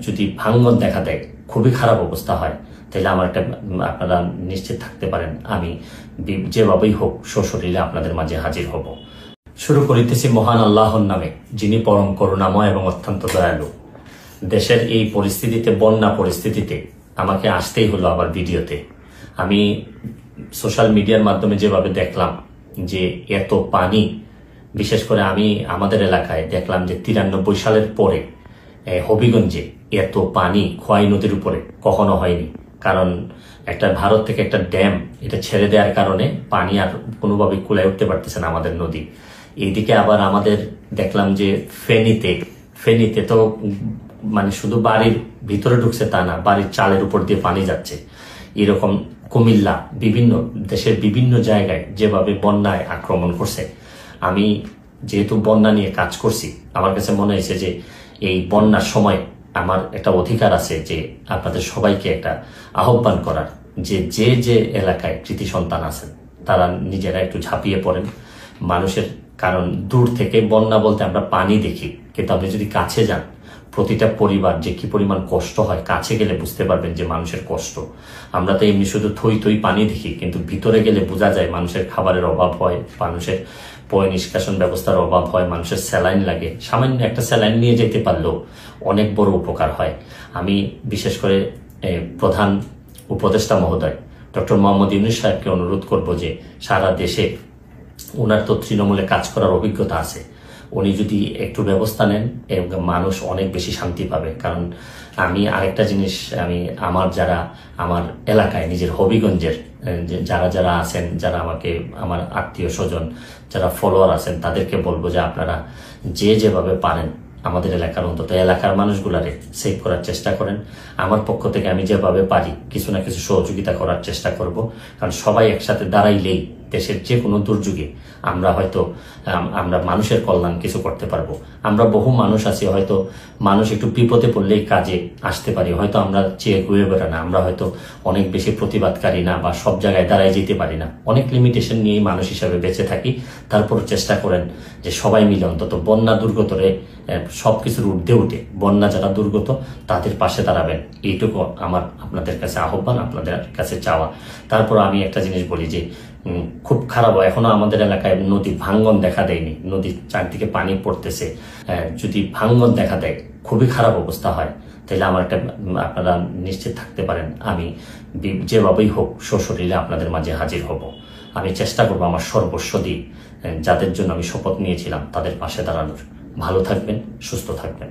যদি ভাঙ্গন দেখা দেয়, খুবই খারাপ অবস্থা হয়, তাহলে আমার একটা আপনারা নিশ্চিত থাকতে পারেন আমি যেভাবেই হোক সশরীরে আপনাদের মাঝে হাজির হব। শুরু করিতেছি মহান আল্লাহর নামে, যিনি পরম করুণাময় এবং অত্যন্ত দয়ালু। দেশের এই পরিস্থিতিতে, বন্যা পরিস্থিতিতে আমাকে আসতেই হলো আবার ভিডিওতে। আমি সোশ্যাল মিডিয়ার মাধ্যমে যেভাবে দেখলাম যে এত পানি, বিশেষ করে আমি আমাদের এলাকায় দেখলাম যে 93 সালের পরে হবিগঞ্জে এত পানি খোয়াই নদীর উপরে কখনো হয়নি। কারণ একটা ভারত থেকে একটা ড্যাম এটা ছেড়ে দেওয়ার কারণে পানি আর কোনোভাবে কুলায় উঠতে পারতেছে না আমাদের নদী। এইদিকে আবার আমাদের দেখলাম যে ফেনীতে তো মানে শুধু বাড়ির ভিতরে ঢুকছে তা না, বাড়ির চালের উপর দিয়ে পানি যাচ্ছে। এরকম কুমিল্লা, বিভিন্ন দেশের বিভিন্ন জায়গায় যেভাবে বন্যায় আক্রমণ করছে। আমি যেহেতু বন্যা নিয়ে কাজ করছি, আমার কাছে মনে হয়েছে যে এই বন্যার সময় আমার একটা অধিকার আছে যে আপনাদের সবাইকে একটা আহ্বান করার, যে যে এলাকায় কৃতি সন্তান আছেন তারা নিজেরা একটু ঝাঁপিয়ে পড়েন মানুষের। কারণ দূর থেকে বন্যা বলতে আমরা পানি দেখি, কিন্তু আপনি যদি কাছে যান, প্রতিটা পরিবার যে কি পরিমাণ কষ্ট হয়, কাছে গেলে বুঝতে পারবেন যে মানুষের কষ্ট। আমরা তো এমনি শুধু থই পানি দেখি, কিন্তু ভিতরে গেলে বোঝা যায় মানুষের খাবারের অভাব হয়, মানুষের পয় নিষ্কাশন ব্যবস্থার অভাব হয়, মানুষের স্যালাইন লাগে। সামান্য একটা স্যালাইন নিয়ে যেতে পারলেও অনেক বড় উপকার হয়। আমি বিশেষ করে প্রধান উপদেষ্টা মহোদয় ডক্টর মোহাম্মদ ইউনূস সাহেবকে অনুরোধ করব যে সারা দেশে ওনার তো তৃণমূলে কাজ করার অভিজ্ঞতা আছে, উনি যদি একটু ব্যবস্থা নেন মানুষ অনেক বেশি শান্তি পাবে। কারণ আমি আরেকটা জিনিস, আমি আমার এলাকায় নিজের হবিগঞ্জের যারা আছেন, যারা আমাকে আমার আত্মীয় স্বজন যারা ফলোয়ার আছেন, তাদেরকে বলবো যে আপনারা যেভাবে পারেন আমাদের এলাকার, অন্তত এলাকার মানুষগুলারে সেভ করার চেষ্টা করেন। আমার পক্ষ থেকে আমি যেভাবে পারি কিছু না কিছু সহযোগিতা করার চেষ্টা করব। কারণ সবাই একসাথে দাঁড়াইলেই দেশের যে কোনো দুর্যোগে আমরা মানুষের কল্যাণ কিছু করতে পারবো। আমরা বহু মানুষ আছি, হয়তো মানুষ একটু বিপদে পড়লেই কাজে আসতে পারি, হয়তো আমরা চেয়ে ঘুরে বেড়া না, আমরা হয়তো অনেক বেশি প্রতিবাদকারী না, বা সব জায়গায় দাঁড়ায় যেতে পারি না, অনেক লিমিটেশন নিয়েই মানুষ হিসাবে বেঁচে থাকি। তারপর চেষ্টা করেন যে সবাই মিলে অন্তত বন্যা দুর্গতরে সবকিছুর ঊর্ধ্বে উঠে বন্যা যারা দুর্গত তাদের পাশে দাঁড়াবেন, এইটুকু আমার আপনাদের কাছে আহ্বান, আপনাদের কাছে চাওয়া। তারপর আমি একটা জিনিস বলি যে খুব খারাপ, এখনো আমাদের এলাকায় নদী ভাঙ্গন দেখা দেয়নি, নদীর চারদিকে পানি পড়তেছে। যদি ভাঙ্গন দেখা দেয়, খুবই খারাপ অবস্থা হয়, তাহলে আমার একটা আপনারা নিশ্চিত থাকতে পারেন আমি যেভাবেই হোক সশরীরে আপনাদের মাঝে হাজির হব। আমি চেষ্টা করবো আমার সর্বস্ব দিয়ে যাদের জন্য আমি শপথ নিয়েছিলাম তাদের পাশে দাঁড়ানোর। ভালো থাকবেন, সুস্থ থাকবেন।